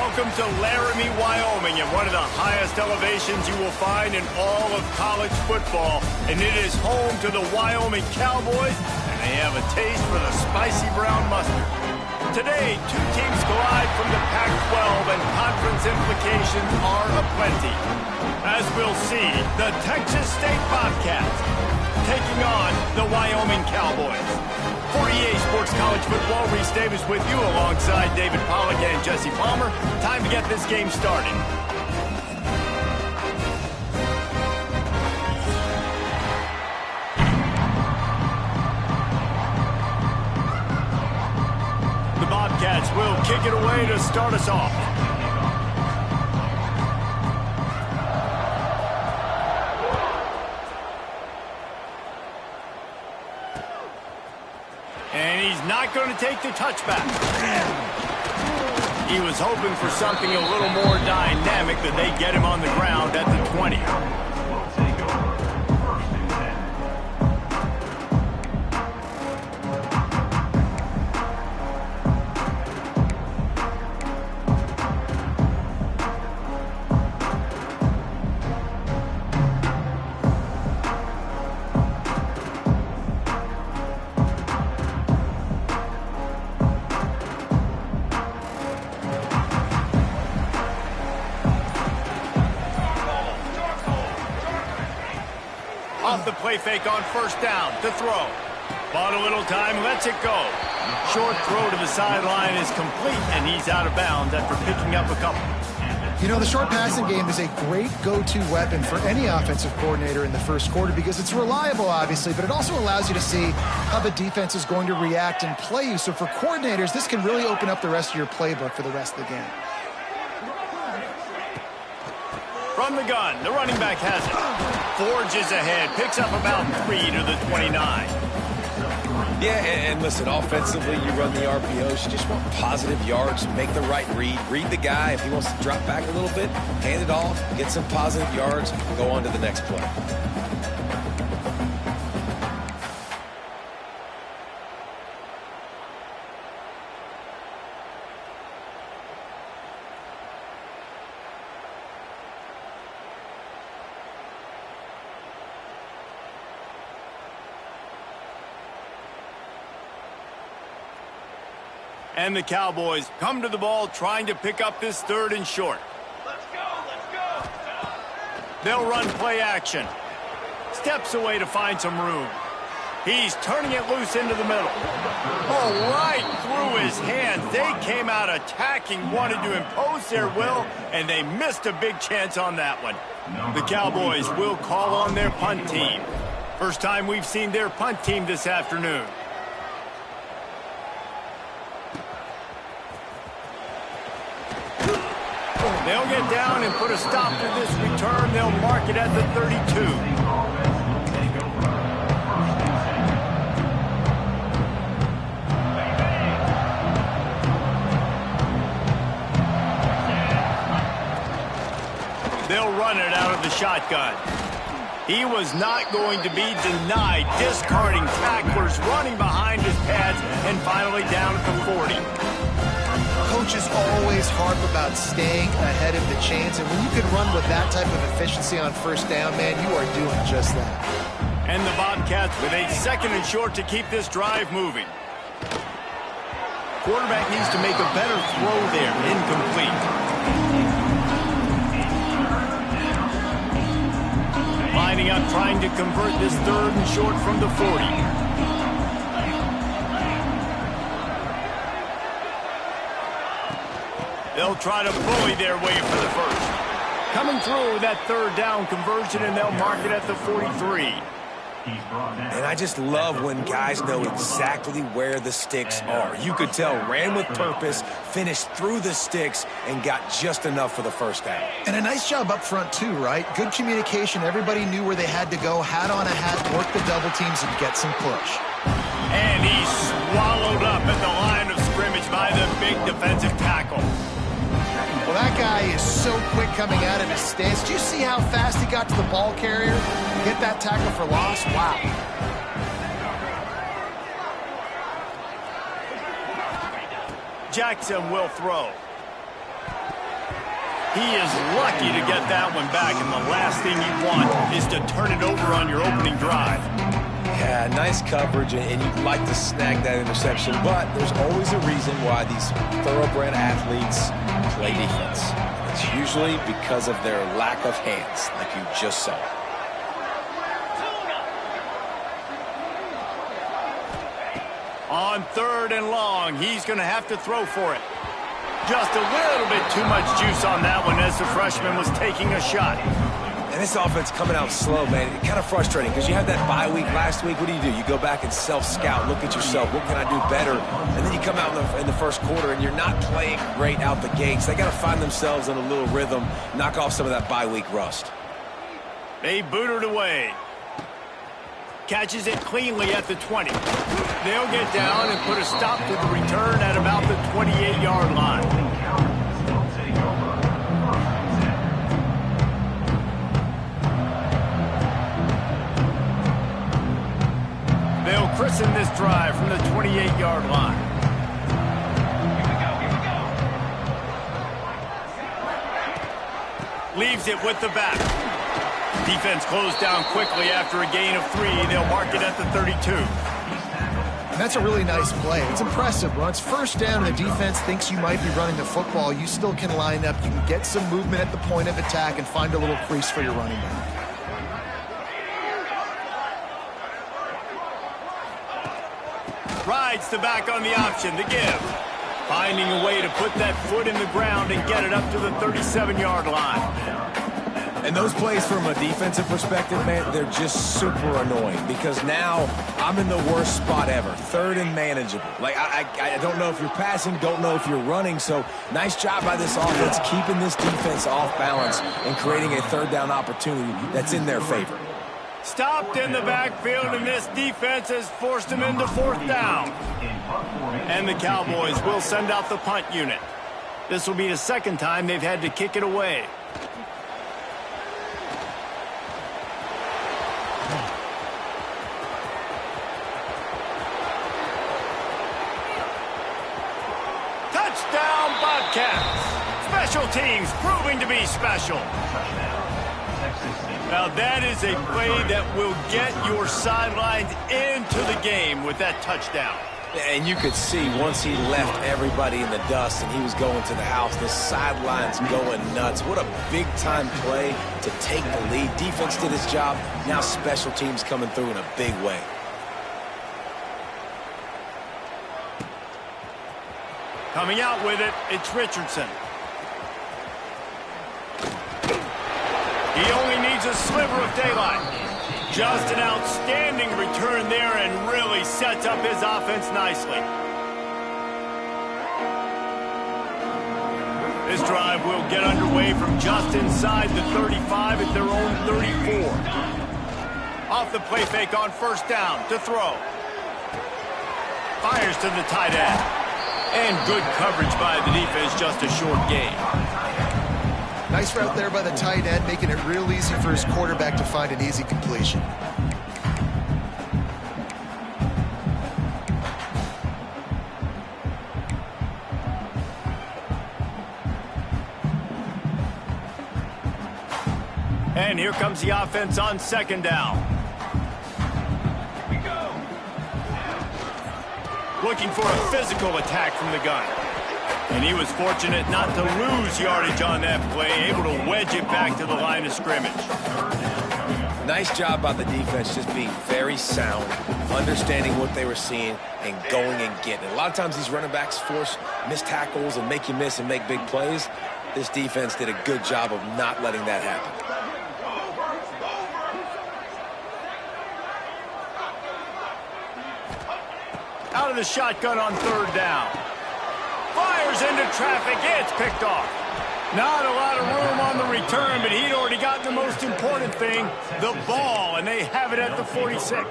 Welcome to Laramie, Wyoming, and one of the highest elevations you will find in all of college football. And it is home to the Wyoming Cowboys, and they have a taste for the spicy brown mustard. Today, two teams collide from the Pac-12, and conference implications are aplenty. As we'll see, the Texas State Bobcats taking on the Wyoming Cowboys. For EA Sports College Football, Reese Davis with you alongside David Pollack and Jesse Palmer. Time to get this game started. The Bobcats will kick it away to start us off. And he's not going to take the touchback. He was hoping for something a little more dynamic, but they get him on the ground at the 20. Off the play fake on first down to throw. Bought a little time, lets it go. Short throw to the sideline is complete, and he's out of bounds after picking up a couple. You know, the short passing game is a great go-to weapon for any offensive coordinator in the first quarter because it's reliable, obviously, but it also allows you to see how the defense is going to react and play you. So for coordinators, this can really open up the rest of your playbook for the rest of the game. From the gun, the running back has it. Forges ahead, picks up about 3 to the 29. Yeah, and listen, offensively, you run the RPOs. You just want positive yards, make the right read the guy. If he wants to drop back a little bit, hand it off, get some positive yards, go on to the next play. And the Cowboys come to the ball trying to pick up this third and short. Let's go. They'll run play action. Steps away to find some room. He's turning it loose into the middle. Oh, right through his hands. They came out attacking, wanted to impose their will, and they missed a big chance on that one. The Cowboys will call on their punt team. First time we've seen their punt team this afternoon. They'll get down and put a stop to this return. They'll mark it at the 32. They'll run it out of the shotgun. He was not going to be denied, discarding tacklers, running behind his pads, and finally down at the 40. Coaches always harp about staying ahead of the chains, and when you can run with that type of efficiency on first down, man, you are doing just that. And the Bobcats with a second and short to keep this drive moving. Quarterback needs to make a better throw there. Incomplete. Lining up, trying to convert this third and short from the 40. They'll try to bully their way for the first. Coming through that third down conversion, and they'll mark it at the 43. And I just love when guys know exactly where the sticks are. You could tell, ran with purpose, finished through the sticks, and got just enough for the first down. And a nice job up front, too, right? Good communication. Everybody knew where they had to go, hat on a hat, work the double teams, and get some push. And he's swallowed up at the line of scrimmage by the big defensive tackle. Well, that guy is so quick coming out of his stance. Do you see how fast he got to the ball carrier? Get that tackle for loss? Wow. Jackson will throw. He is lucky to get that one back, and the last thing you want is to turn it over on your opening drive. Yeah, nice coverage, and you'd like to snag that interception, but there's always a reason why these thoroughbred athletes play defense. It's usually because of their lack of hands, like you just saw. On 3rd and long, he's going to have to throw for it. Just a little bit too much juice on that one as the freshman was taking a shot. And this offense coming out slow, man. It's kind of frustrating because you had that bye week last week. What do? You go back and self-scout, look at yourself. What can I do better? And then you come out in the first quarter and you're not playing great out the gates. They got to find themselves in a little rhythm, knock off some of that bye week rust. They boot it away. Catches it cleanly at the 20. They'll get down and put a stop to the return at about the 28-yard line. They'll christen this drive from the 28-yard line. Leaves it with the back. Defense closed down quickly after a gain of 3. They'll mark it at the 32. And that's a really nice play. It's impressive. When it's first down and the defense thinks you might be running the football, you still can line up. You can get some movement at the point of attack and find a little crease for your running back. Rides the back on the option to give. Finding a way to put that foot in the ground and get it up to the 37-yard line. And those plays from a defensive perspective, man, they're just super annoying because now I'm in the worst spot ever. 3rd and manageable. Like, I don't know if you're passing, don't know if you're running. So nice job by this offense keeping this defense off balance and creating a 3rd down opportunity that's in their favor. Stopped in the backfield, and this defense has forced him into 4th down. And the Cowboys will send out the punt unit. This will be the 2nd time they've had to kick it away. Touchdown, Bobcats. Special teams proving to be special. Now that is a play that will get your sidelines into the game with that touchdown. And you could see once he left everybody in the dust and he was going to the house, the sidelines going nuts. What a big-time play to take the lead. Defense did its job. Now special teams coming through in a big way. Coming out with it, it's Richardson. He only needs a sliver of daylight. Just an outstanding return there and really sets up his offense nicely. This drive will get underway from just inside the 35 at their own 34. Off the play fake on 1st down to throw. Fires to the tight end. And good coverage by the defense, just a short gain. Nice route there by the tight end, making it real easy for his quarterback to find an easy completion. And here comes the offense on 2nd down. Looking for a physical attack from the gun. And he was fortunate not to lose yardage on that play, able to wedge it back to the line of scrimmage. Nice job by the defense, just being very sound, understanding what they were seeing, and going and getting it. A lot of times these running backs force missed tackles and make you miss and make big plays. This defense did a good job of not letting that happen. Out of the shotgun on 3rd down. Fires into traffic. It's picked off. Not a lot of room on the return, but he'd already gotten the most important thing, the ball, and they have it at the 46.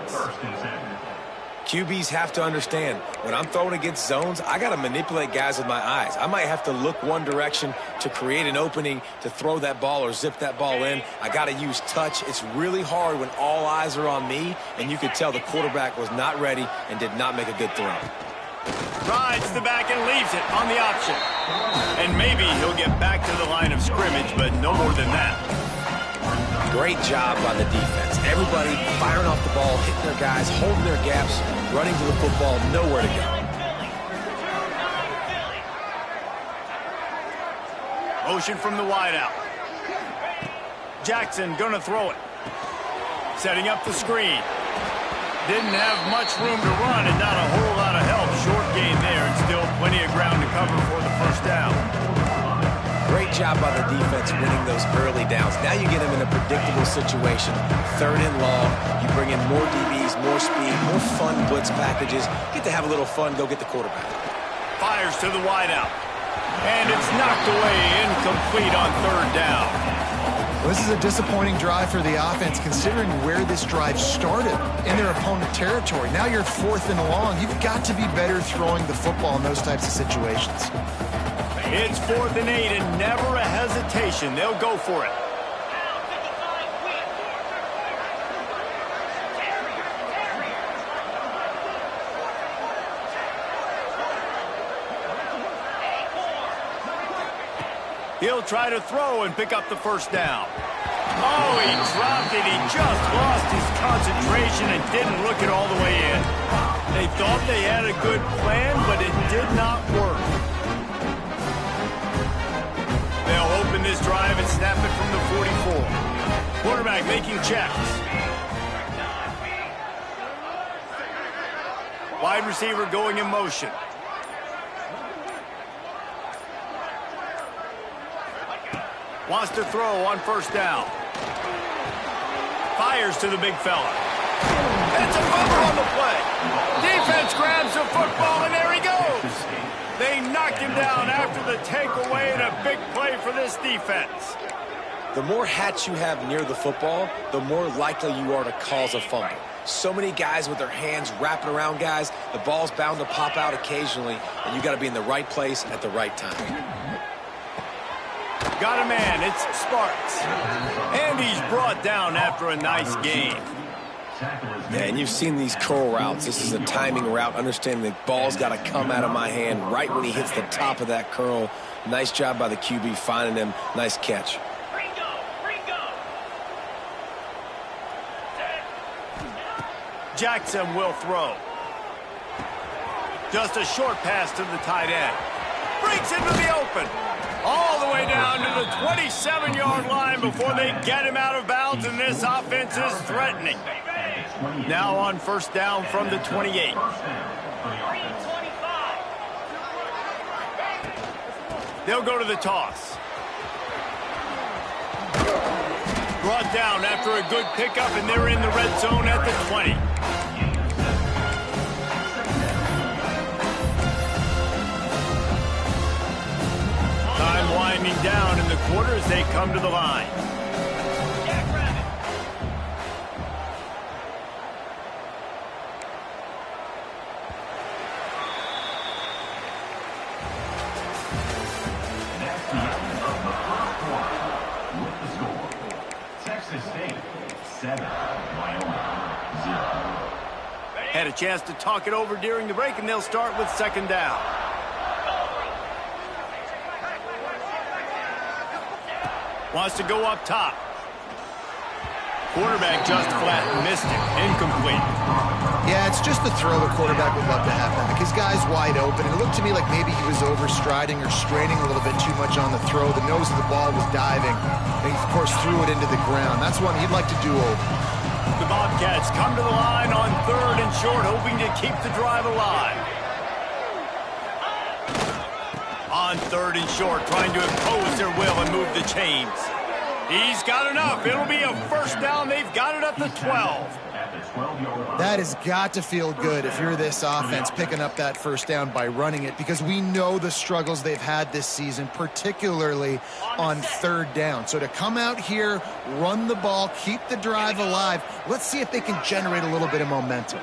QBs have to understand, when I'm throwing against zones, I got to manipulate guys with my eyes. I might have to look one direction to create an opening to throw that ball or zip that ball in. I got to use touch. It's really hard when all eyes are on me, and you could tell the quarterback was not ready and did not make a good throw. Rides the back and leaves it on the option. And maybe he'll get back to the line of scrimmage, but no more than that. Great job by the defense. Everybody firing off the ball, hitting their guys, holding their gaps, running to the football, nowhere to go. Motion from the wideout. Jackson gonna throw it. Setting up the screen. Didn't have much room to run and not a whole lot of help. Short gain there and still plenty of ground to cover for the first down. Great job by the defense winning those early downs. Now you get them in a predictable situation. 3rd and long. You bring in more DBs, more speed, more fun blitz packages. Get to have a little fun. Go get the quarterback. Fires to the wideout. And it's knocked away, incomplete on 3rd down. Well, this is a disappointing drive for the offense, considering where this drive started in their opponent territory. Now you're 4th and long. You've got to be better throwing the football in those types of situations. It's 4th and 8, and never a hesitation. They'll go for it. He'll try to throw and pick up the first down. Oh, he dropped it. He just lost his concentration and didn't look it all the way in. They thought they had a good plan, but it did not work. They'll open this drive and snap it from the 44. Quarterback making checks. Wide receiver going in motion. Wants to throw on first down. Fires to the big fella. It's a fumble on the play. Defense grabs the football, and there he goes. They knocked him down after the takeaway, and a big play for this defense. The more hats you have near the football, the more likely you are to cause a fumble. So many guys with their hands wrapping around guys, the ball's bound to pop out occasionally, and you got to be in the right place at the right time. Got a man, it's Sparks. And he's brought down after a nice game. Yeah, and you've seen these curl routes. This is a timing route. Understanding the ball's got to come out of my hand right when he hits the top of that curl. Nice job by the QB finding him. Nice catch. Jackson will throw. Just a short pass to the tight end. Breaks into the open. All the way down to the 27-yard line before they get him out of bounds, and this offense is threatening. Now on first down from the 28. They'll go to the toss. Brought down after a good pickup, and they're in the red zone at the 20. Time winding down in the quarter as they come to the line. Texas State 7, Wyoming 0. Had a chance to talk it over during the break, and they'll start with second down. Wants to go up top. Quarterback just flat missed it. Incomplete. Yeah, it's just the throw the quarterback would love to have back. His guy's wide open. It looked to me like maybe he was overstriding or straining a little bit too much on the throw. The nose of the ball was diving. And he, of course, threw it into the ground. That's one he'd like to do over. The Bobcats come to the line on 3rd and short, hoping to keep the drive alive. On 3rd and short, trying to impose their will and move the chains. He's got enough. It'll be a first down. They've got it at the 12. That has got to feel good if you're this offense picking up that first down by running it, because we know the struggles they've had this season, particularly on 3rd down. So to come out here, run the ball, keep the drive alive, let's see if they can generate a little bit of momentum.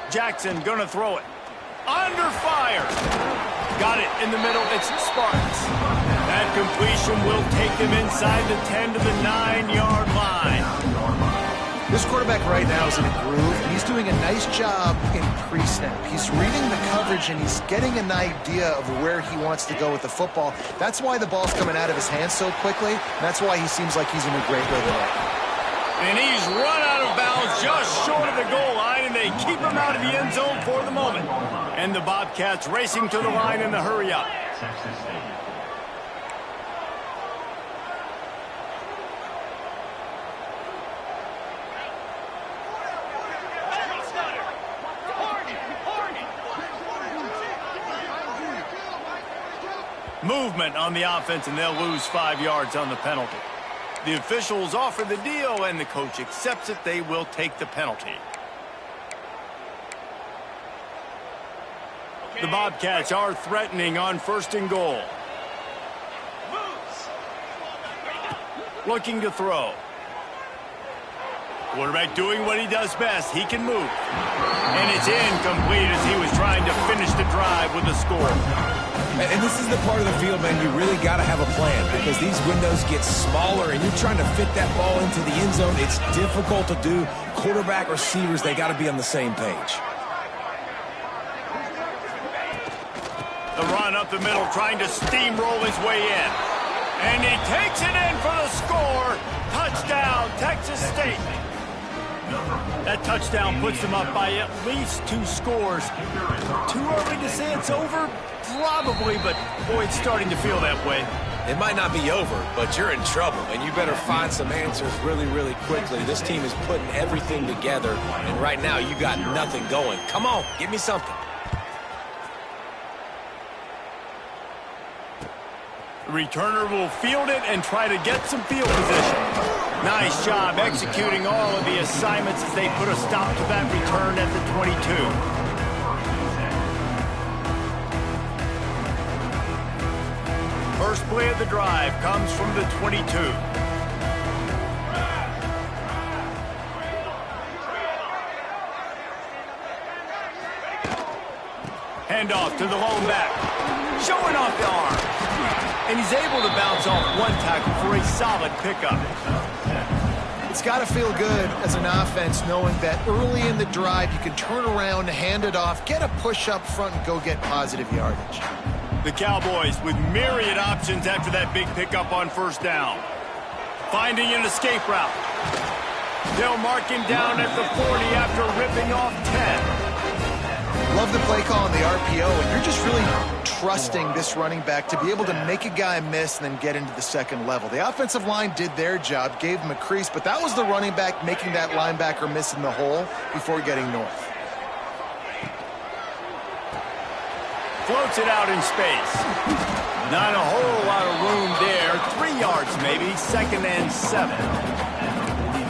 Jackson gonna throw it. Under fire. Got it in the middle. It's Sparks. That completion will take them inside the 10 to the 9-yard line. This quarterback right now is in a groove, and he's doing a nice job in pre-snap. He's reading the coverage, and he's getting an idea of where he wants to go with the football. That's why the ball's coming out of his hands so quickly, and that's why he seems like he's in a great rhythm right now. And he's run out of bounds just short of the goal line, and they keep him out of the end zone for the moment. And the Bobcats racing to the line in the hurry-up. Texas State. Movement on the offense, and they'll lose 5 yards on the penalty. The officials offer the deal, and the coach accepts it. They will take the penalty. The Bobcats are threatening on 1st and goal. Looking to throw. Quarterback doing what he does best. He can move. And it's incomplete as he was trying to finish the drive with a score. And this is the part of the field, man, you really got to have a plan because these windows get smaller and you're trying to fit that ball into the end zone. It's difficult to do. Quarterback, receivers, they got to be on the same page. The run up the middle, trying to steamroll his way in. And he takes it in for the score. Touchdown, Texas State. That touchdown puts them up by at least 2 scores. Too early to say it's over? Probably, but boy, it's starting to feel that way. It might not be over, but you're in trouble, and you better find some answers really, really quickly. This team is putting everything together, and right now you got nothing going. Come on, give me something. The returner will field it and try to get some field position. Nice job executing all of the assignments as they put a stop to that return at the 22. First play of the drive comes from the 22. Handoff to the lone back. Showing off the arm. And he's able to bounce off one tackle for a solid pickup. It's got to feel good as an offense knowing that early in the drive you can turn around, hand it off, get a push up front, and go get positive yardage. The Cowboys with myriad options after that big pickup on 1st down. Finding an escape route. They'll mark him down at the 40 after ripping off 10. Love the play call on the RPO, and you're just really trusting this running back to be able to make a guy miss and then get into the second level. The offensive line did their job, gave him a crease, but that was the running back making that linebacker miss in the hole before getting north. Floats it out in space. Not a whole lot of room there. 3 yards maybe, 2nd and 7.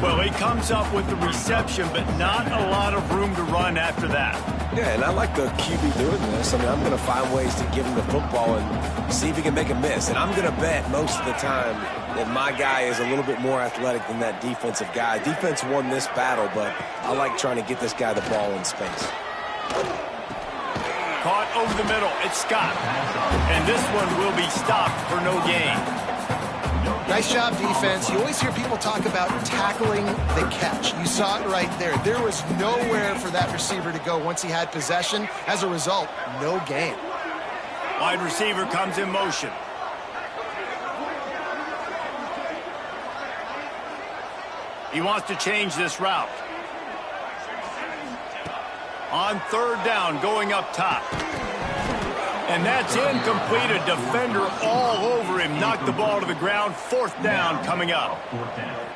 Well, he comes up with the reception, but not a lot of room to run after that. Yeah, and I like the QB doing this. I mean, I'm going to find ways to give him the football and see if he can make a miss. And I'm going to bet most of the time that my guy is a little bit more athletic than that defensive guy. Defense won this battle, but I like trying to get this guy the ball in space. Caught over the middle. It's Scott. And this one will be stopped for no gain. Nice job, defense. You always hear people talk about tackling the catch. You saw it right there. There was nowhere for that receiver to go once he had possession. As a result, no gain. Wide receiver comes in motion. He wants to change this route. On 3rd down, going up top. And that's incomplete. A defender all over him. Knocked the ball to the ground. 4th down coming up.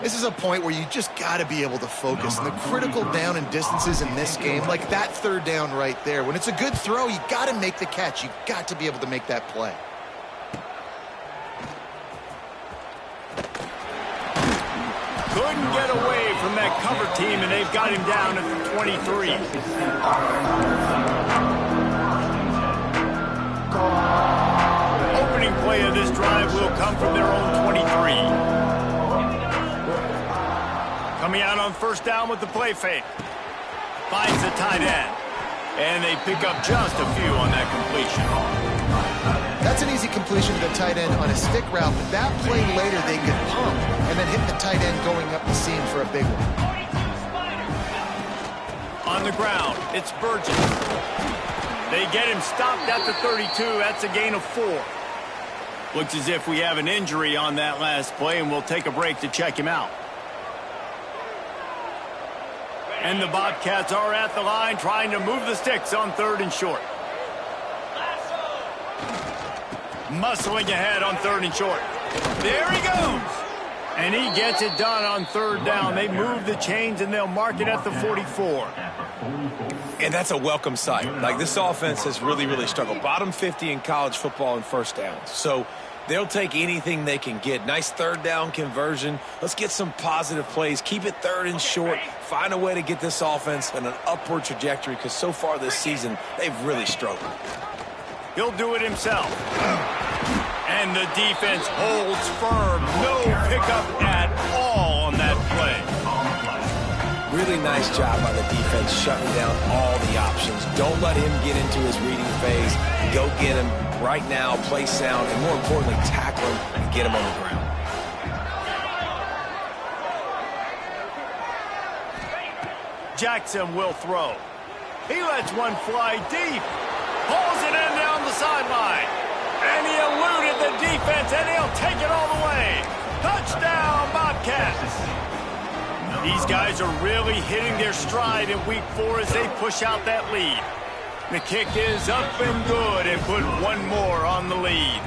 This is a point where you just got to be able to focus. And the critical down and distances in this game, like that 3rd down right there. When it's a good throw, you got to make the catch. You got to be able to make that play. Couldn't get away from that cover team, and they've got him down at the 23. Opening play of this drive will come from their own 23. Coming out on 1st down with the play fake. Finds the tight end. And they pick up just a few on that completion. That's an easy completion to the tight end on a stick route, but that play later they could pump and then hit the tight end going up the seam for a big one. On the ground, it's Burgess. They get him stopped at the 32. That's a gain of 4. Looks as if we have an injury on that last play, and we'll take a break to check him out. And the Bobcats are at the line trying to move the sticks on 3rd and short. Muscling ahead on 3rd and short. There he goes. And he gets it done on 3rd down. They move the chains, and they'll mark it at the 44. And that's a welcome sight. Like, this offense has really struggled. Bottom 50 in college football in first downs. So they'll take anything they can get. Nice 3rd down conversion. Let's get some positive plays. Keep it 3rd and short. Find a way to get this offense in an upward trajectory, because so far this season, they've really struggled. He'll do it himself. And the defense holds firm. No pickup at all on that play. Really nice job by the defense shutting down all the options. Don't let him get into his reading phase. Go get him right now, play sound, and more importantly, tackle him and get him on the ground. Jackson will throw. He lets one fly deep. Pulls it in down the sideline. And he eluded the defense, and he'll take it all the way. Touchdown, Bobcats. These guys are really hitting their stride in week 4 as they push out that lead. The kick is up and good, and put one more on the lead.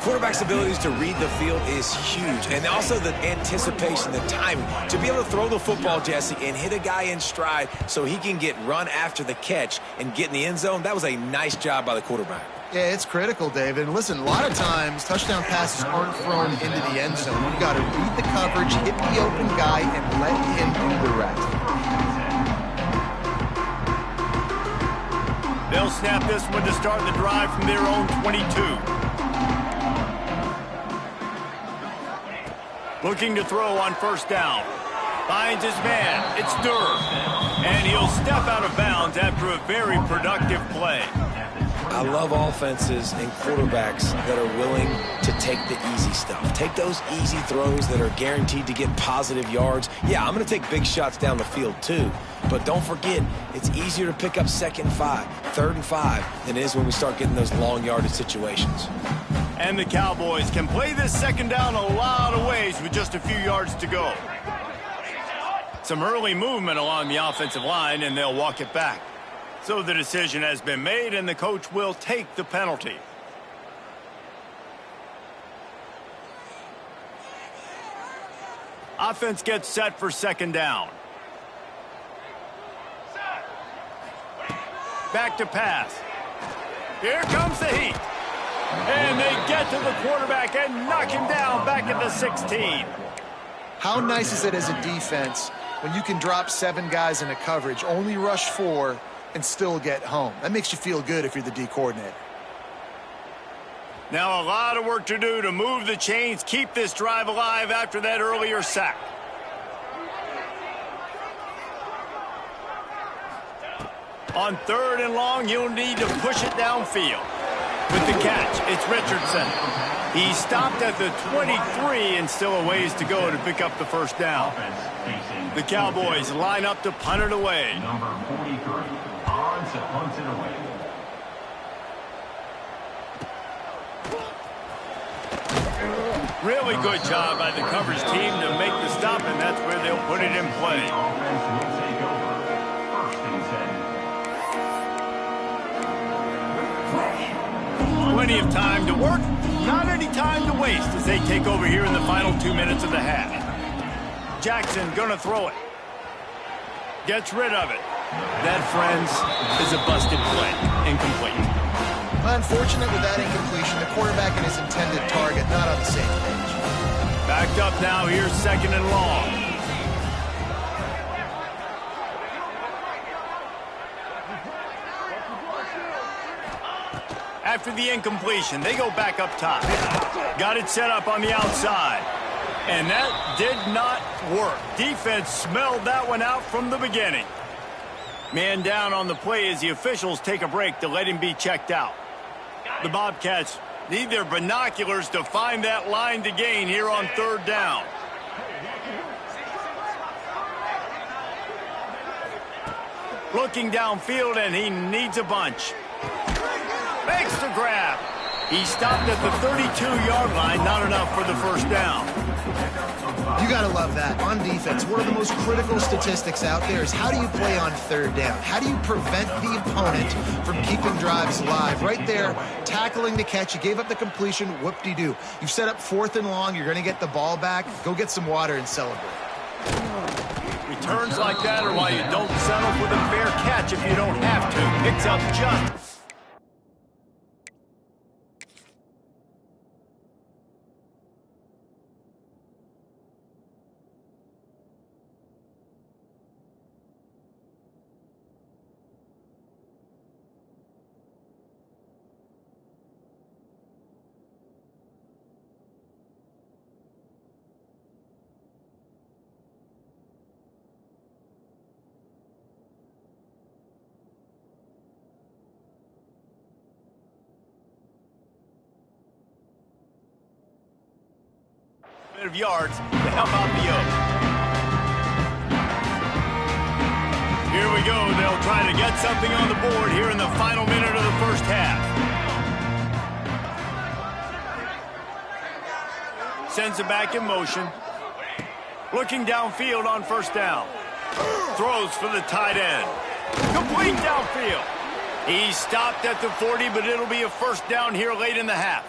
Quarterback's abilities to read the field is huge, and also the anticipation, the timing. To be able to throw the football, Jesse, and hit a guy in stride so he can get run after the catch and get in the end zone, that was a nice job by the quarterback. Yeah, it's critical, David. And listen, a lot of times, touchdown passes aren't thrown into the end zone. You got to read the coverage, hit the open guy, and let him do the rest. They'll snap this one to start the drive from their own 22. Looking to throw on 1st down. Finds his man. It's Durr. And he'll step out of bounds after a very productive play. I love offenses and quarterbacks that are willing to take the easy stuff. Take those easy throws that are guaranteed to get positive yards. Yeah, I'm going to take big shots down the field too. But don't forget, it's easier to pick up 2nd and 5, 3rd and 5 than it is when we start getting those long yardage situations. And the Cowboys can play this 2nd down a lot of ways with just a few yards to go. Some early movement along the offensive line, and they'll walk it back. So the decision has been made, and the coach will take the penalty. Offense gets set for 2nd down. Back to pass. Here comes the heat. And they get to the quarterback and knock him down back at the 16. How nice is it as a defense when you can drop 7 guys in a coverage, only rush 4, and still get home? That makes you feel good if you're the D coordinator. Now a lot of work to do to move the chains, keep this drive alive after that earlier sack. On 3rd and long, you'll need to push it downfield. With the catch, it's Richardson. He stopped at the 23 and still a ways to go to pick up the 1st down. The Cowboys line up to punt it away. Number 43, on to punt it away. Really good job by the coverage team to make the stop, and that's where they'll put it in play. Offense will take over. 1st and 10. Plenty of time to work, not any time to waste as they take over here in the final 2 minutes of the half. Jackson gonna throw it. Gets rid of it. That, friends, is a busted play. Incomplete. Unfortunate with that incompletion. The quarterback and his intended target not on the same page. Backed up now. Here's 2nd and long. After the incompletion, they go back up top. Got it set up on the outside. And that did not work. Defense smelled that one out from the beginning. Man down on the play as the officials take a break to let him be checked out. The Bobcats need their binoculars to find that line to gain here on 3rd down. Looking downfield, and he needs a bunch. Makes the grab. He stopped at the 32-yard line, not enough for the first down. You got to love that. On defense, one of the most critical statistics out there is how do you play on third down? How do you prevent the opponent from keeping drives alive? Right there, tackling the catch. You gave up the completion. Whoop-de-doo. You've set up 4th and long. You're going to get the ball back. Go get some water and celebrate. Returns like that are why you don't settle for the fair catch if you don't have to. Picks up just. Of yards to help out the Oaks. Here we go. They'll try to get something on the board here in the final minute of the first half. Sends it back in motion. Looking downfield on first down. Throws for the tight end. Complete downfield. He stopped at the 40, but it'll be a first down here late in the half.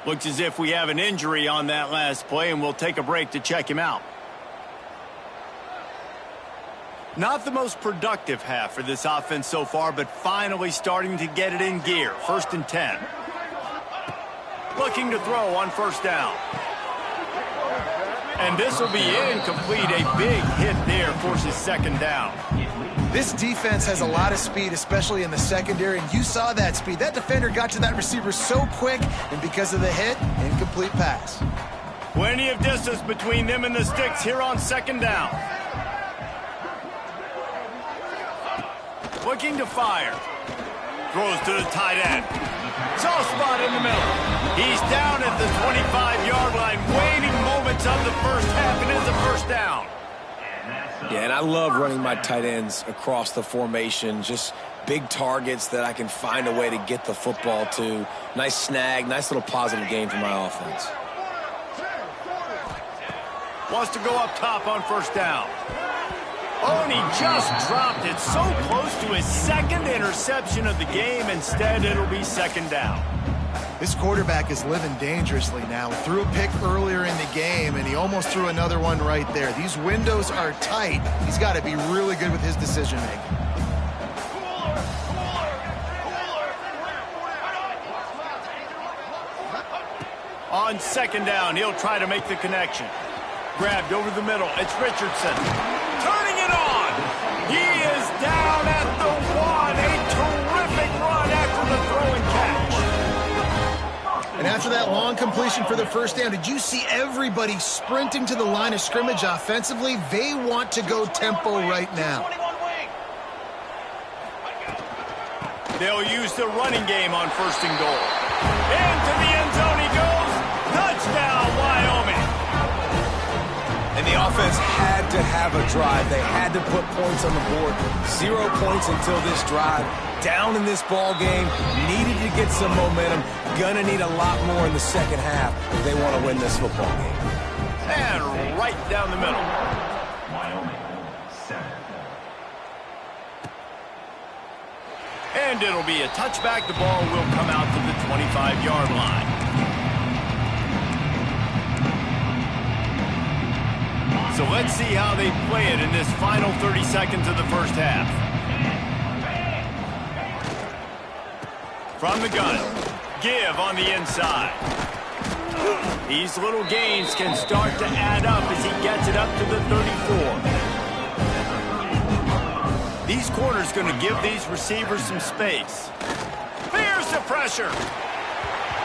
Looks as if we have an injury on that last play, and we'll take a break to check him out. Not the most productive half for this offense so far, but finally starting to get it in gear. 1st and 10. Looking to throw on first down. And this will be incomplete. A big hit there forces second down. This defense has a lot of speed, especially in the secondary, and you saw that speed. That defender got to that receiver so quick, and because of the hit, incomplete pass. Plenty of distance between them and the sticks here on second down. Looking to fire. Throws to the tight end. Soft spot in the middle. He's down at the 25-yard line, waiting moments of the first half, and it's a first down. Yeah, and I love running my tight ends across the formation. Just big targets that I can find a way to get the football to. Nice snag, nice little positive game for my offense. Wants to go up top on first down. Oh, and he just dropped it so close to his second interception of the game. Instead, it'll be second down. This quarterback is living dangerously now. Threw a pick earlier in the game, and he almost threw another one right there. These windows are tight. He's got to be really good with his decision-making. On second down, he'll try to make the connection. Grabbed over the middle. It's Richardson. Turning it on. He is down at the 1. A terrific run after the throw and catch. And after that long completion for the first down, did you see everybody sprinting to the line of scrimmage offensively? They want to go tempo right now. They'll use the running game on first and goal. Into the end zone he goes. Touchdown, Wyoming. And the offense had to have a drive. They had to put points on the board. 0 points until this drive. Down in this ball game, needed to get some momentum. Gonna need a lot more in the second half if they want to win this football game. And right down the middle. Wyoming, 7. And it'll be a touchback. The ball will come out to the 25-yard line. So let's see how they play it in this final 30 seconds of the first half. From the gun, give on the inside. These little gains can start to add up as he gets it up to the 34. These corners going to give these receivers some space. Fears the pressure.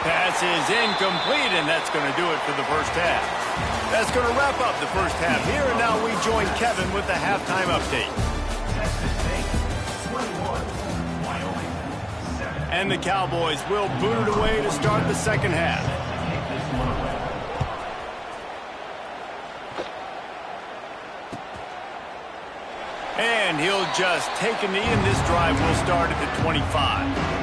Pass is incomplete, and that's going to do it for the first half. That's going to wrap up the first half here, and now we join Kevin with the halftime update. And the Cowboys will boot it away to start the second half. And he'll just take a knee, and this drive will start at the 25.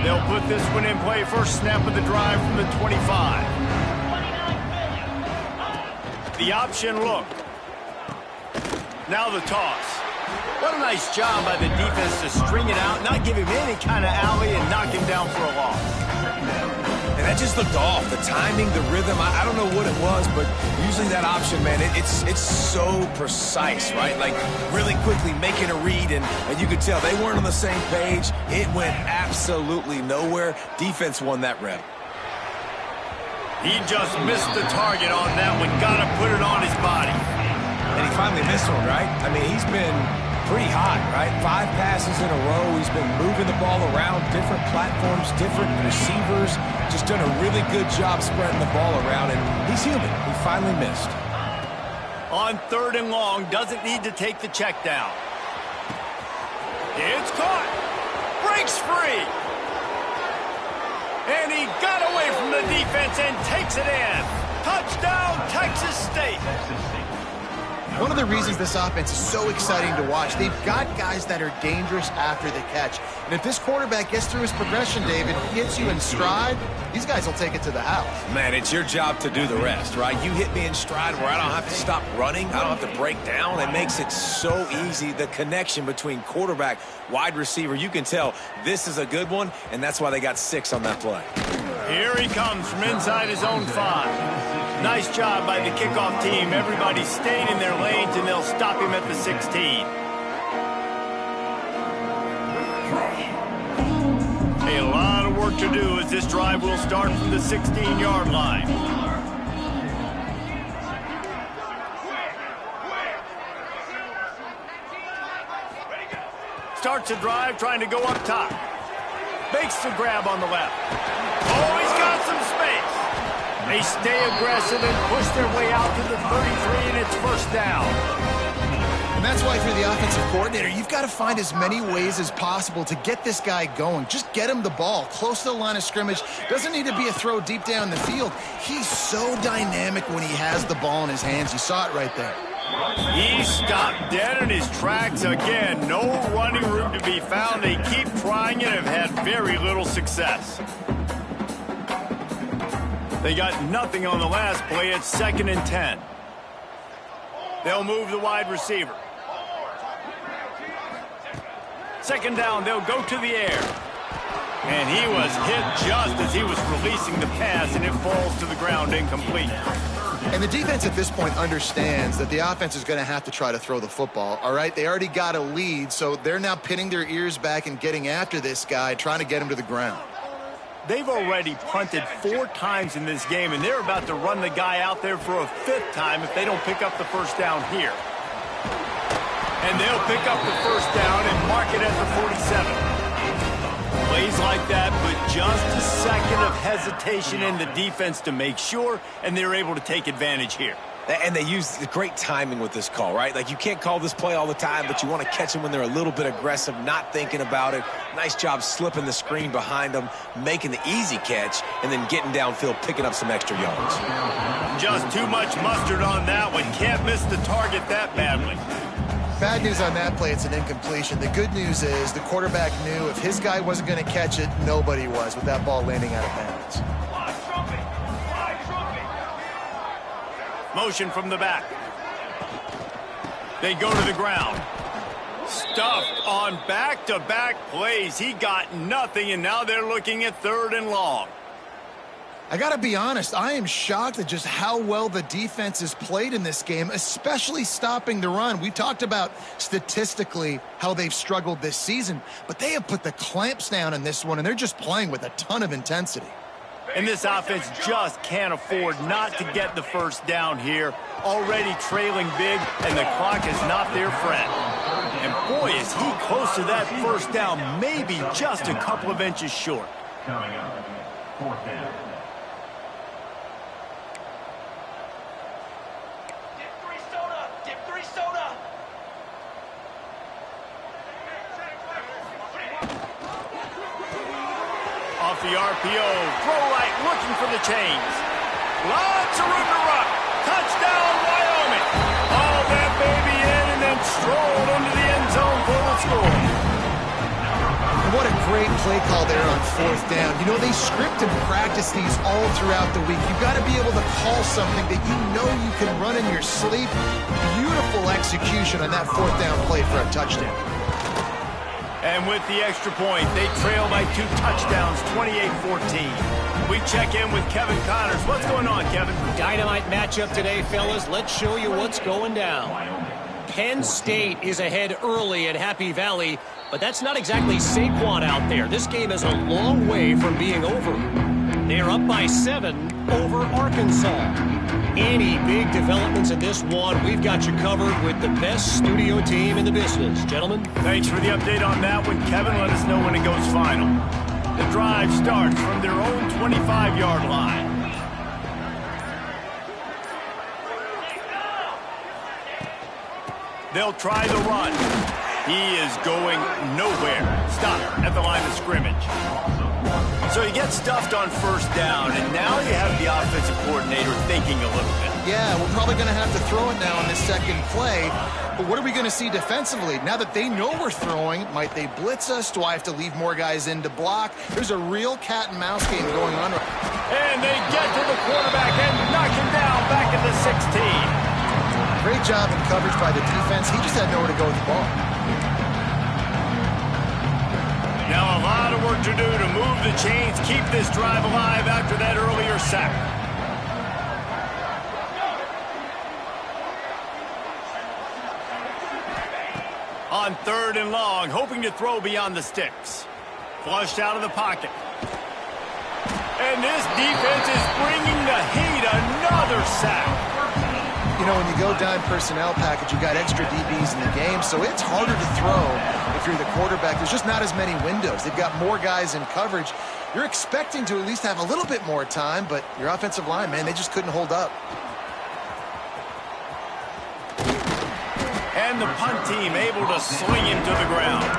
They'll put this one in play. First snap of the drive from the 25. The option look. Now the toss. What a nice job by the defense to string it out, not give him any kind of alley, and knock him down for a loss. And that just looked off. The timing, the rhythm, I don't know what it was, but usually that option, man, it's so precise, right? Like really quickly making a read, and you could tell they weren't on the same page. It went absolutely nowhere. Defense won that rep. He just missed the target on that one. Got to put it on his body. And he finally missed one, right? I mean, he's been pretty hot, right? 5 passes in a row. He's been moving the ball around different platforms, different receivers. Just done a really good job spreading the ball around, and he's human. He finally missed. On 3rd and long, doesn't need to take the check down. It's caught. Breaks free. And he got away from the defense and takes it in. Touchdown, Texas State. One of the reasons this offense is so exciting to watch, they've got guys that are dangerous after the catch. And if this quarterback gets through his progression, David, he hits you in stride, these guys will take it to the house. Man, it's your job to do the rest, right? You hit me in stride where I don't have to stop running. I don't have to break down. It makes it so easy. The connection between quarterback, wide receiver, you can tell this is a good one, and that's why they got 6 on that play. Here he comes from inside his own 5. Nice job by the kickoff team. Everybody stayed in their lanes, and they'll stop him at the 16. A lot of work to do as this drive will start from the 16-yard line. Starts the drive trying to go up top. Makes the grab on the left. Oh, he's got some space. They stay aggressive and push their way out to the 33, and it's first down. And that's why for the offensive coordinator, you've got to find as many ways as possible to get this guy going. Just get him the ball close to the line of scrimmage. Doesn't need to be a throw deep down the field. He's so dynamic when he has the ball in his hands. You saw it right there. He stopped dead in his tracks again. No running room to be found. They keep trying and have had very little success. They got nothing on the last play. It's 2nd and 10. They'll move the wide receiver. 2nd down, they'll go to the air. And he was hit just as he was releasing the pass, and it falls to the ground incomplete. And the defense at this point understands that the offense is going to have to try to throw the football, all right? They already got a lead, so they're now pinning their ears back and getting after this guy, trying to get him to the ground. They've already punted 4 times in this game, and they're about to run the guy out there for a 5th time if they don't pick up the first down here. And they'll pick up the first down and mark it at the 47. Plays like that, but just a second of hesitation in the defense to make sure, and they're able to take advantage here. And they use great timing with this call, right? Like, you can't call this play all the time, but you want to catch them when they're a little bit aggressive, not thinking about it. Nice job slipping the screen behind them, making the easy catch, and then getting downfield, picking up some extra yards. Just too much mustard on that one. Can't miss the target that badly. Bad news on that play, it's an incompletion. The good news is the quarterback knew if his guy wasn't going to catch it, nobody was with that ball landing out of bounds. Motion from the back. They go to the ground. Stuffed on back-to-back plays. He got nothing, and now they're looking at 3rd and long. I got to be honest, I am shocked at just how well the defense has played in this game, especially stopping the run. We talked about statistically how they've struggled this season, but they have put the clamps down in this one, and they're just playing with a ton of intensity. And this offense just can't afford not to get the first down here. Already trailing big, and the clock is not their friend. And boy, is he close to that first down, maybe just a couple of inches short. Coming up, 4th down. Off the RPO, throw right, looking for the chains. Lots of room to run. Touchdown, Wyoming. All that baby in and then strolled into the end zone for the score. What a great play call there on 4th down. You know, they script and practice these all throughout the week. You've got to be able to call something that you know you can run in your sleep. Beautiful execution on that 4th down play for a touchdown. And with the extra point, they trail by 2 touchdowns, 28-14. We check in with Kevin Connors. What's going on, Kevin? Dynamite matchup today, fellas. Let's show you what's going down. Penn State is ahead early at Happy Valley, but that's not exactly Saquon out there. This game is a long way from being over. They're up by 7 over Arkansas. Any big developments in this one, we've got you covered with the best studio team in the business. Gentlemen. Thanks for the update on that one, Kevin. Let us know when it goes final. The drive starts from their own 25-yard line. They'll try the run. He is going nowhere. Stop at the line of scrimmage. So he gets stuffed on 1st down, and now you have the offensive coordinator thinking a little bit. Yeah, we're probably going to have to throw it now on this second play. But what are we going to see defensively? Now that they know we're throwing, might they blitz us? Do I have to leave more guys in to block? There's a real cat and mouse game going on. And they get to the quarterback and knock him down back at the 16. Great job in coverage by the defense. He just had nowhere to go with the ball. Now a lot of work to do to move the chains, keep this drive alive after that earlier sack. On 3rd and long, hoping to throw beyond the sticks. Flushed out of the pocket. And this defense is bringing the heat. Another sack. You know, when you go dime personnel package, you've got extra DBs in the game, so it's harder to throw if you're the quarterback. There's just not as many windows. They've got more guys in coverage. You're expecting to at least have a little bit more time, but your offensive line, man, they just couldn't hold up. And the punt team able to sling him to the ground.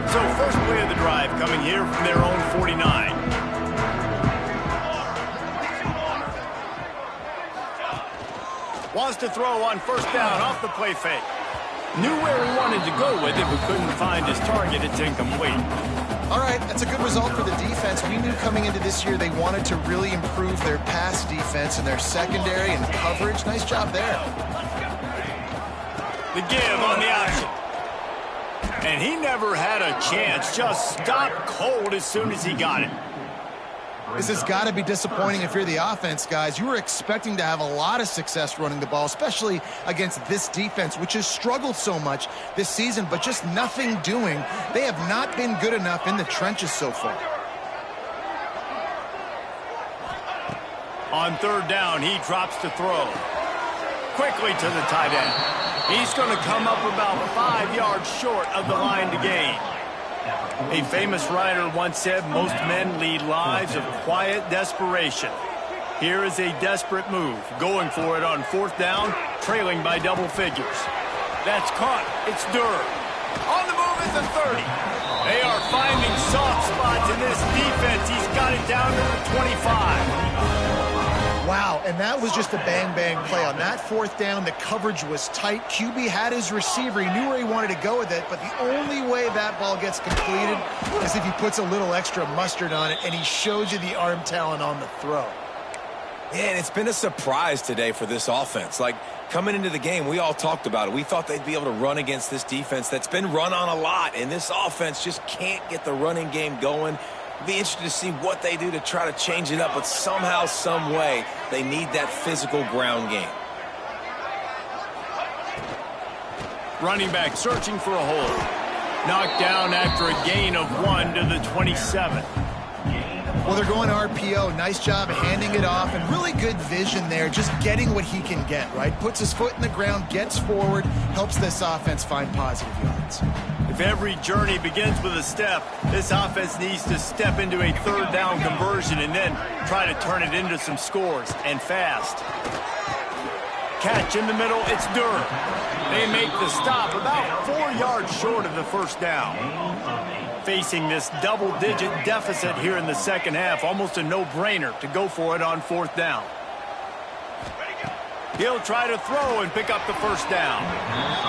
So first play of the drive coming here from their own 49. Wants to throw on 1st down off the play fake. Knew where he wanted to go with it, but couldn't find his target. It's incomplete. All right, that's a good result for the defense. We knew coming into this year they wanted to really improve their pass defense and their secondary and coverage. Nice job there. The give on the option. And he never had a chance. Just stopped cold as soon as he got it. This has got to be disappointing if you're the offense, guys. You were expecting to have a lot of success running the ball, especially against this defense, which has struggled so much this season, but just nothing doing. They have not been good enough in the trenches so far. On 3rd down, he drops to throw. Quickly to the tight end. He's going to come up about 5 yards short of the line to gain. A famous writer once said, most men lead lives of quiet desperation. Here is a desperate move, going for it on 4th down, trailing by double figures. That's caught. It's Durr. On the move at the 30. They are finding soft spots in this defense. He's got it down to the 25. Wow, and that was just a bang-bang play. On that 4th down, the coverage was tight. QB had his receiver. He knew where he wanted to go with it, but the only way that ball gets completed is if he puts a little extra mustard on it, and he shows you the arm talent on the throw. Yeah, and it's been a surprise today for this offense. Like, coming into the game, we all talked about it. We thought they'd be able to run against this defense that's been run on a lot, and this offense just can't get the running game going. Be interested to see what they do to try to change it up, but somehow, some way, they need that physical ground game. Running back searching for a hole. Knocked down after a gain of 1 to the 27. Well, they're going RPO. Nice job handing it off, and really good vision there, just getting what he can get, right? Puts his foot in the ground, gets forward, helps this offense find positive yards. If every journey begins with a step, this offense needs to step into a 3rd down conversion and then try to turn it into some scores, and fast. Catch in the middle, it's Durr. They make the stop about 4 yards short of the first down. Facing this double-digit deficit here in the second half, almost a no-brainer to go for it on 4th down. He'll try to throw and pick up the first down.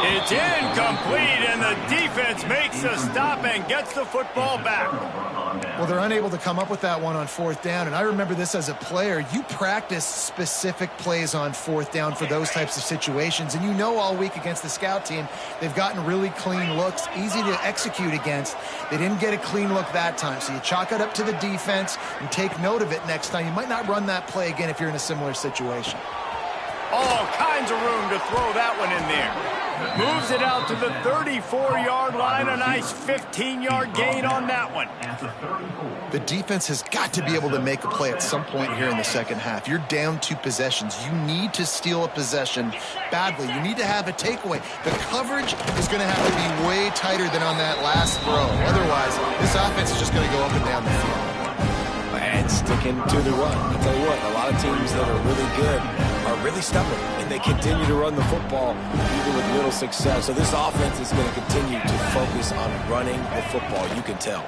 It's incomplete, and the defense makes a stop and gets the football back. Well, they're unable to come up with that one on 4th down, and I remember this as a player. You practice specific plays on 4th down for those types of situations, and you know all week against the scout team, they've gotten really clean looks, easy to execute against. They didn't get a clean look that time, so you chalk it up to the defense and take note of it next time. You might not run that play again if you're in a similar situation. All kinds of room to throw that one in there. Moves it out to the 34-yard line. A nice 15-yard gain on that one. The defense has got to be able to make a play at some point here in the second half. You're down 2 possessions. You need to steal a possession badly. You need to have a takeaway. The coverage is going to have to be way tighter than on that last throw. Otherwise, this offense is just going to go up and down the field. And sticking to the run. I'll tell you what, a lot of teams that are really good are really stubborn, and they continue to run the football even with little success. So this offense is going to continue to focus on running the football. You can tell.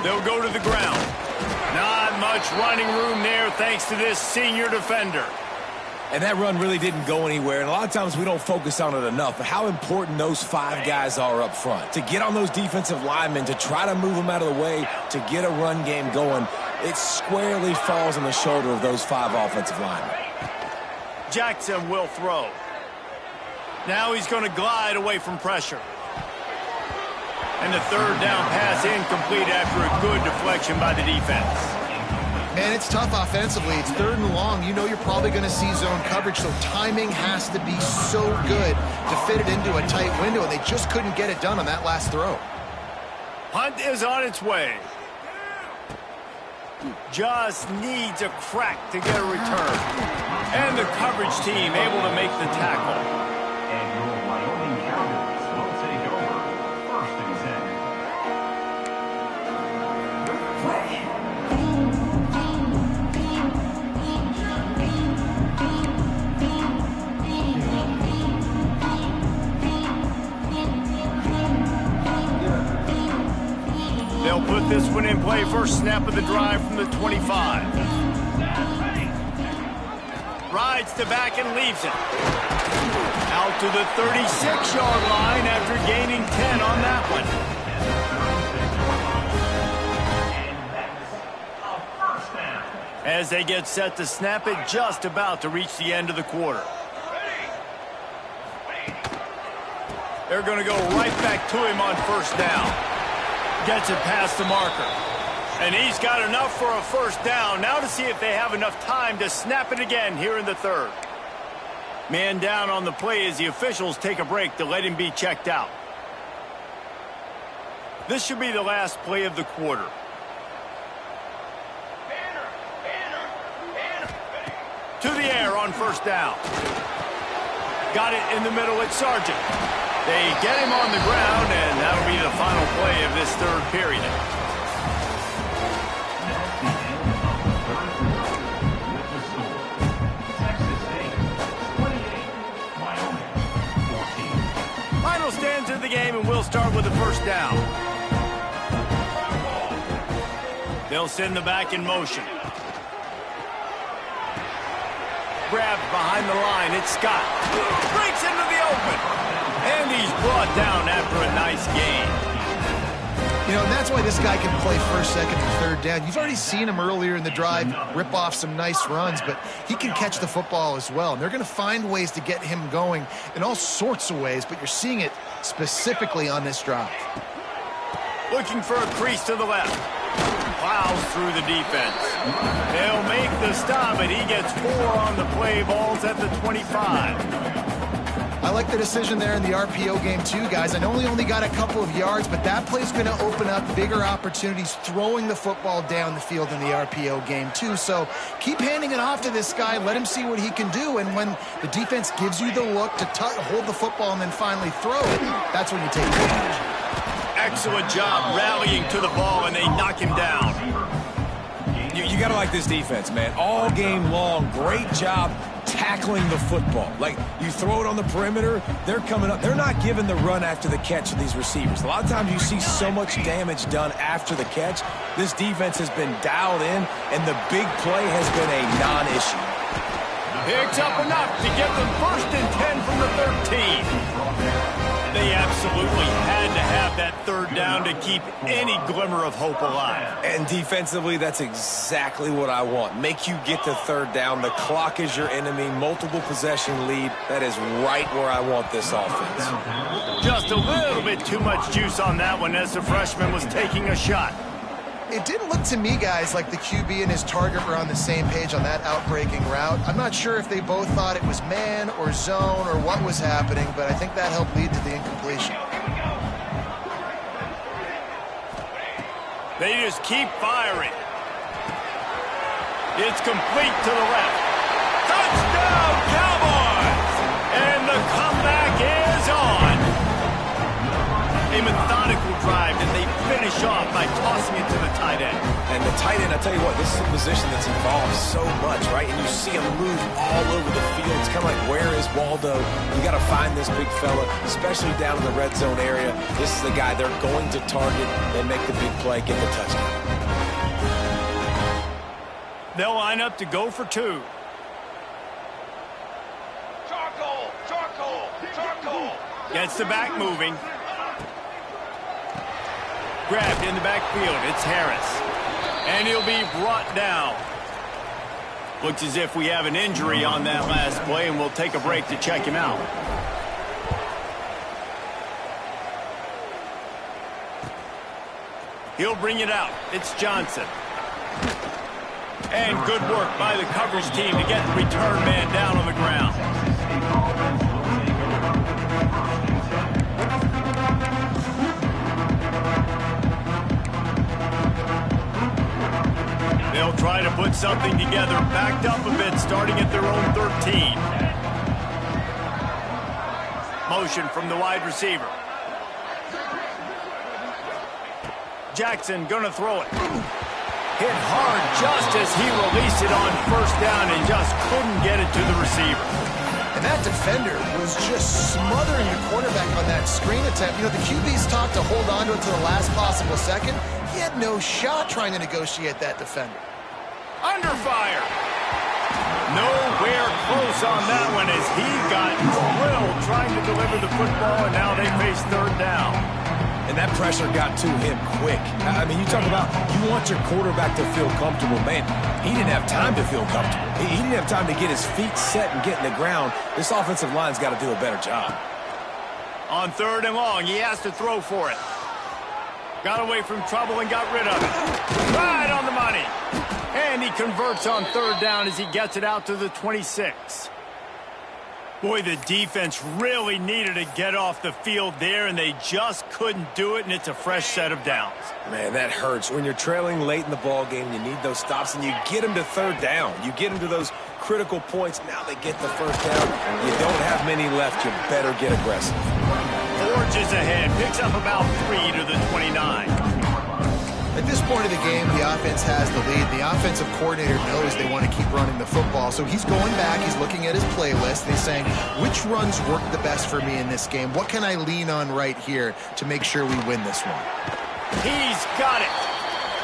They'll go to the ground. Not much running room there thanks to this senior defender. And that run really didn't go anywhere. And a lot of times we don't focus on it enough. But how important those 5 guys are up front. To get on those defensive linemen, to try to move them out of the way, to get a run game going, it squarely falls on the shoulder of those 5 offensive linemen. Jackson will throw. Now he's going to glide away from pressure. And the 3rd down pass incomplete after a good deflection by the defense. Man, it's tough offensively. It's 3rd and long. You know you're probably going to see zone coverage, so timing has to be so good to fit it into a tight window, and they just couldn't get it done on that last throw. Punt is on its way. Just needs a crack to get a return. And the coverage team able to make the tackle. And your Wyoming Cowboys will take over 1st and 10. They'll put this one in play. First snap of the drive from the 25. Rides to back and leaves it. Out to the 36-yard line after gaining 10 on that one. As they get set to snap it, just about to reach the end of the quarter. They're going to go right back to him on 1st down. Gets it past the marker. And he's got enough for a 1st down. Now to see if they have enough time to snap it again here in the 3rd. Man down on the play as the officials take a break to let him be checked out. This should be the last play of the quarter. To the air on 1st down. Got it in the middle at Sargent. They get him on the ground, and that'll be the final play of this 3rd period. Final stands of the game, and we'll start with the 1st down. They'll send the back in motion. Grabbed behind the line. It's Scott. Breaks into the open. And he's brought down after a nice gain. You know, and that's why this guy can play 1st, 2nd, and 3rd down. You've already seen him earlier in the drive rip off some nice runs, but he can catch the football as well. And they're going to find ways to get him going in all sorts of ways, but you're seeing it specifically on this drive. Looking for a crease to the left. Plows through the defense. They'll make the stop, and he gets 4 on the play. Balls at the 25. I like the decision there in the RPO game too, guys. I know he only got a couple of yards, but that play's going to open up bigger opportunities throwing the football down the field in the RPO game too. So keep handing it off to this guy. Let him see what he can do. And when the defense gives you the look to hold the football and then finally throw it, that's when you take advantage. Excellent job rallying to the ball, and they knock him down. You got to like this defense, man. All game long, great job tackling the football. Like, you throw it on the perimeter, they're coming up. They're not giving the run after the catch of these receivers. A lot of times you see so much damage done after the catch. This defense has been dialed in, and the big play has been a non-issue. Picks up enough to get them 1st and 10 from the 13. They absolutely had to have that 3rd down to keep any glimmer of hope alive. And defensively, that's exactly what I want. Make you get the 3rd down. The clock is your enemy. Multiple possession lead. That is right where I want this offense. Just a little bit too much juice on that one as the freshman was taking a shot. It didn't look to me, guys, like the QB and his target were on the same page on that outbreaking route. I'm not sure if they both thought it was man or zone or what was happening, but I think that helped lead to the incompletion. They just keep firing. It's complete to the left. Touchdown, Cowboys! And the comeback is on. A methodical drive, and they finish off by tossing it to the tight end. And the tight end, I tell you what, this is a position that's involved so much, right? And you see him move all over the field. It's kind of like, where is Waldo? You got to find this big fella, especially down in the red zone area. This is the guy they're going to target. They make the big play, get the touchdown. They'll line up to go for 2. Charcoal! Gets the back moving. Grabbed in the backfield. It's Harris. And he'll be brought down. Looks as if we have an injury on that last play, and we'll take a break to check him out. He'll bring it out. It's Johnson. And good work by the coverage team to get the return man down on the ground. They'll try to put something together, backed up a bit, starting at their own 13. Motion from the wide receiver. Jackson gonna throw it. Hit hard just as he released it on 1st down and just couldn't get it to the receiver. And that defender was just smothering the quarterback on that screen attempt. You know, the QB's talked to hold on to it to the last possible second. He had no shot trying to negotiate that defender. Under fire. Nowhere close on that one as he got drilled trying to deliver the football, and now they face 3rd down. And that pressure got to him quick. I mean, you talk about you want your quarterback to feel comfortable. Man, he didn't have time to feel comfortable. He didn't have time to get his feet set and get in the ground. This offensive line's got to do a better job. On 3rd and long, he has to throw for it. Got away from trouble and got rid of it. Right on the money. And he converts on 3rd down as he gets it out to the 26. Boy, the defense really needed to get off the field there, and they just couldn't do it, and it's a fresh set of downs. Man, that hurts. When you're trailing late in the ball game, you need those stops, and you get them to 3rd down. You get them to those critical points. Now they get the 1st down. You don't have many left. You better get aggressive. Forges ahead, picks up about 3 to the 29. At this point of the game, the offense has the lead. The offensive coordinator knows they want to keep running the football, so he's going back, he's looking at his playlist, and he's saying, which runs work the best for me in this game? What can I lean on right here to make sure we win this one? He's got it.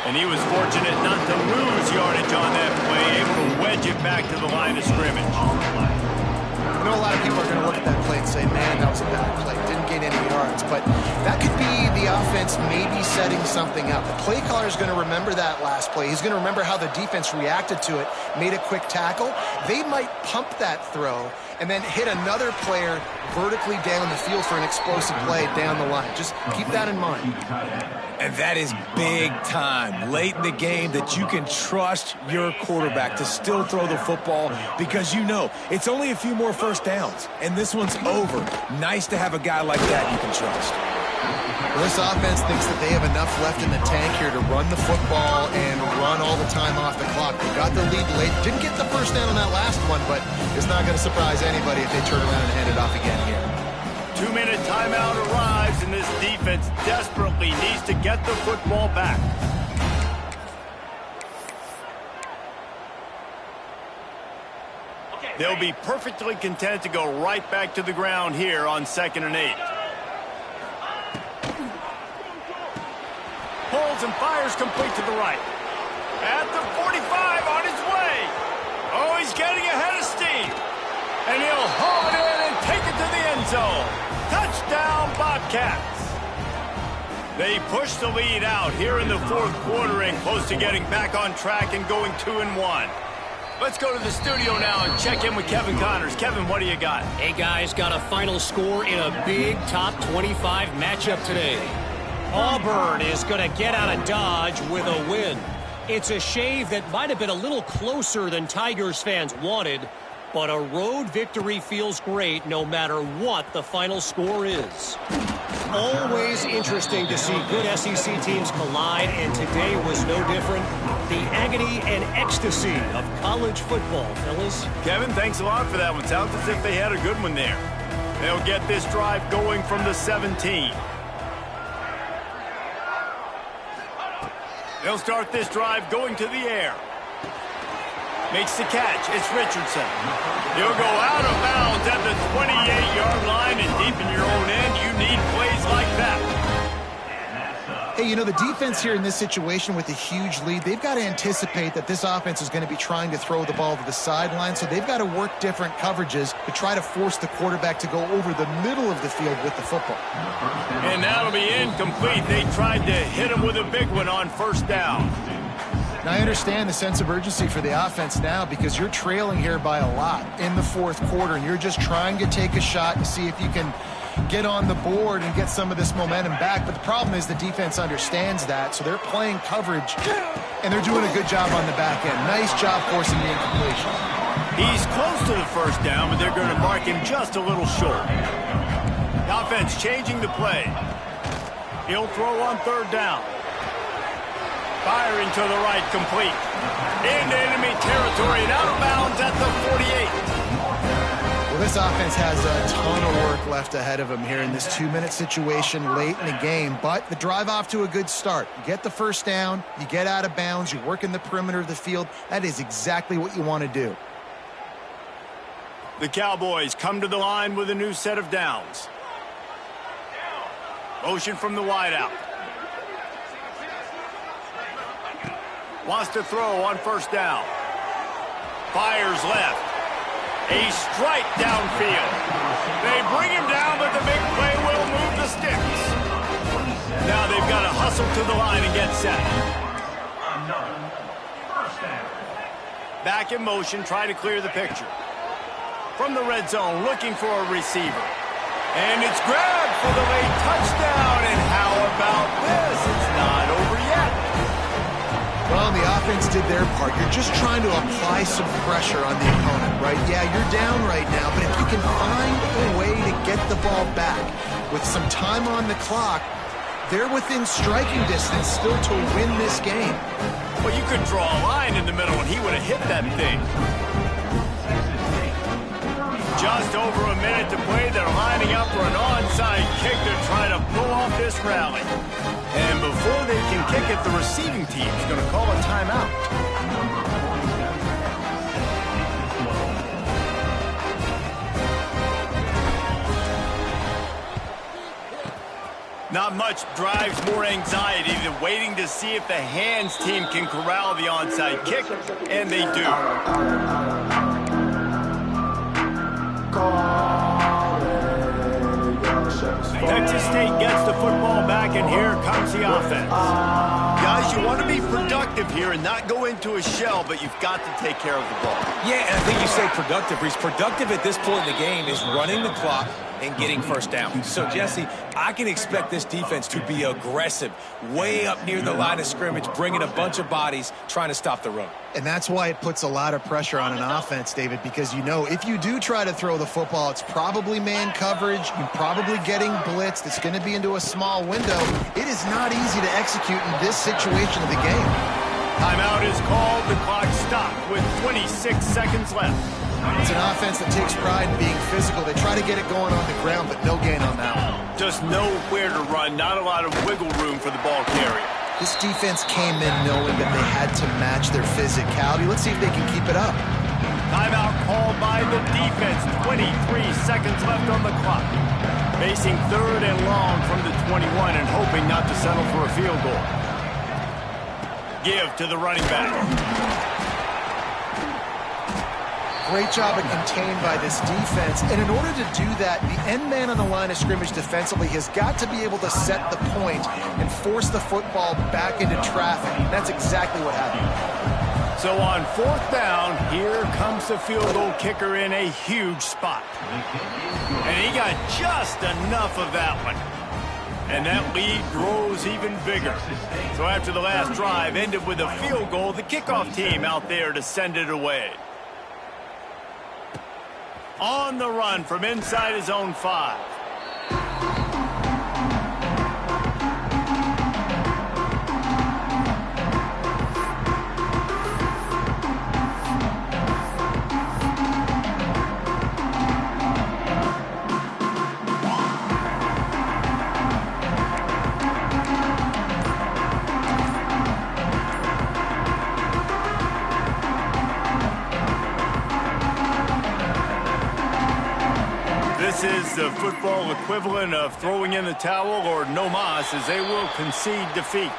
And he was fortunate not to lose yardage on that play, able to wedge it back to the line of scrimmage. I know a lot of people are going to look at that play and say, man, that was a bad play. Didn't gain any yards. But that could be the offense maybe setting something up. The play caller is going to remember that last play. He's going to remember how the defense reacted to it, made a quick tackle. They might pump that throw and then hit another player vertically down the field for an explosive play down the line. Just keep that in mind. And that is big time late in the game that you can trust your quarterback to still throw the football because you know it's only a few more 1st downs, and this one's over. Nice to have a guy like that you can trust. Well, this offense thinks that they have enough left in the tank here to run the football and run all the time off the clock. They got the lead late. Didn't get the 1st down on that last one, but it's not going to surprise anybody if they turn around and hand it off again here. 2-minute timeout arrives, and this defense desperately needs to get the football back. They'll be perfectly content to go right back to the ground here on 2nd and 8. Pulls and fires complete to the right. At the 45, on his way. Oh, he's getting ahead of steam. And he'll haul it in and take it to the end zone. Touchdown, Bobcats. They push the lead out here in the 4th quarter and close to getting back on track and going 2-1. Let's go to the studio now and check in with Kevin Connors. Kevin, what do you got? Hey, guys, got a final score in a big top 25 matchup today. Auburn is going to get out of Dodge with a win. It's a shave that might have been a little closer than Tigers fans wanted, but a road victory feels great no matter what the final score is. Always interesting to see good SEC teams collide, and today was no different. The agony and ecstasy of college football, fellas. Kevin, thanks a lot for that one. Sounds as if they had a good one there. They'll get this drive going from the 17. They'll start this drive going to the air. Makes the catch. It's Richardson. He'll go out of bounds at the 28-yard line, and deep in your own end, you need plays like that. Hey, you know, the defense here in this situation with a huge lead, they've got to anticipate that this offense is going to be trying to throw the ball to the sideline, so they've got to work different coverages to try to force the quarterback to go over the middle of the field with the football. And that'll be incomplete. They tried to hit him with a big one on 1st down. Now, I understand the sense of urgency for the offense now because you're trailing here by a lot in the 4th quarter, and you're just trying to take a shot to see if you can get on the board and get some of this momentum back. But the problem is the defense understands that, so they're playing coverage, and they're doing a good job on the back end. Nice job forcing the incompletion. He's close to the 1st down, but they're going to mark him just a little short. The offense changing the play. He'll throw on 3rd down. Firing to the right, complete. Into enemy territory and out of bounds at the 48. Well, this offense has a ton of work left ahead of them here in this 2-minute situation late in the game, but the drive off to a good start. You get the 1st down, you get out of bounds, you work in the perimeter of the field. That is exactly what you want to do. The Cowboys come to the line with a new set of downs. Motion from the wideout. Wants to throw on 1st down. Fires left. A strike downfield. They bring him down, but the big play will move the sticks. Now they've got to hustle to the line and get set. Back in motion, try to clear the picture. From the red zone, looking for a receiver. And it's grabbed for the late touchdown. And how about this? It's not over yet. Well, the offense did their part. You're just trying to apply some pressure on the opponent, right? Yeah, you're down right now, but if you can find a way to get the ball back with some time on the clock, they're within striking distance still to win this game. Well, you could draw a line in the middle and he would have hit that thing. Just over a minute to play. They're lining up for an onside kick to try to pull off this rally. And before they can kick it, the receiving team is going to call a timeout. Not much drives more anxiety than waiting to see if the hands team can corral the onside kick, and they do. Texas State gets the football back, and here comes the offense. Guys, you want to be productive here and not go into a shell, but you've got to take care of the ball. Yeah, and I think you say productive, Reese. Productive at this point in the game is running the clock and getting 1st down. So, Jesse, I can expect this defense to be aggressive, way up near the line of scrimmage, bringing a bunch of bodies, trying to stop the run. And that's why it puts a lot of pressure on an offense, David, because you know if you do try to throw the football, it's probably man coverage. You're probably getting blitzed. It's going to be into a small window. It is not easy to execute in this situation of the game. Timeout is called. The clock stopped with 26 seconds left. It's an offense that takes pride in being physical. They try to get it going on the ground, but no gain on that one. Just nowhere to run. Not a lot of wiggle room for the ball carrier. This defense came in knowing that they had to match their physicality. Let's see if they can keep it up. Timeout called by the defense. 23 seconds left on the clock. Facing 3rd and long from the 21 and hoping not to settle for a field goal. Give to the running back. Great job of contained by this defense. And in order to do that, the end man on the line of scrimmage defensively has got to be able to set the point and force the football back into traffic. And that's exactly what happened. So on 4th down, here comes the field goal kicker in a huge spot. And he got just enough of that one. And that lead grows even bigger. So after the last drive ended with a field goal, the kickoff team out there to send it away. On the run from inside his own 5. This is the football equivalent of throwing in the towel or no mas, as they will concede defeat.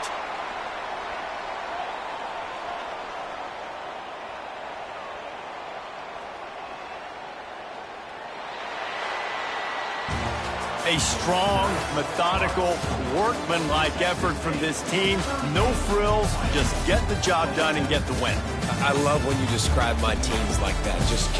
A strong, methodical, workmanlike effort from this team. No frills, just get the job done and get the win. I love when you describe my teams like that. Just